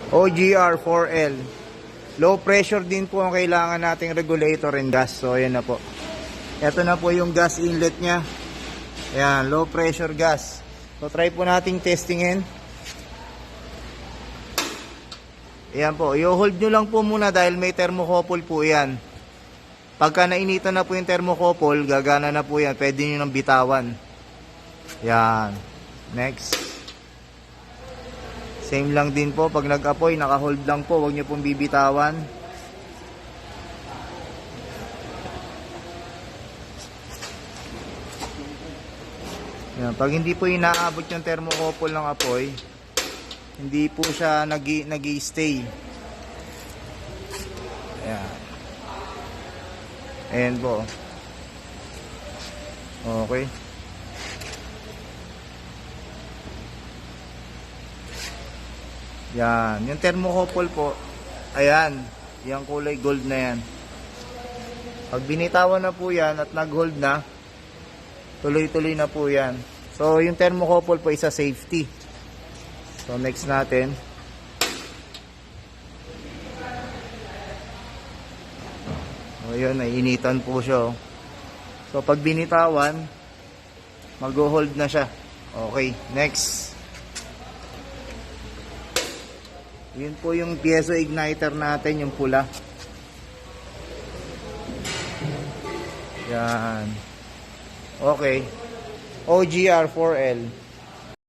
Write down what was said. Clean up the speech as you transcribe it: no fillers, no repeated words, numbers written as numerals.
OGR4L. Low pressure din po ang kailangan nating regulator and gas. So ayan na po. Ito na po yung gas inlet nya. Ayan, low pressure gas. So try po nating testingin. Ayan po, i-hold nyo lang po muna dahil may thermocouple po yan. Pagka nainitan na po yung thermocouple, gagana na po yan. Pwede nyo nang bitawan. Ayan. Next. Same lang din po, pag nag-apoy, naka-hold lang po. Huwag nyo pong bibitawan. Ayan. Pag hindi po inaabot yung thermocouple ng apoy, hindi po siya nag-i-stay. Ayan. Ayan po. Okay. Yan. Yung thermocouple po, ayan. Yung kulay gold na yan. Pag binitawan na po yan at nag-hold na, tuloy-tuloy na po yan. So, yung thermocouple po isa safety. So next natin, o yun, naiinitan po siya. So pag binitawan, mag-hold na siya. Okay, next. Yun po yung piezo igniter natin, yung pula. Yan. Okay. OGR4L.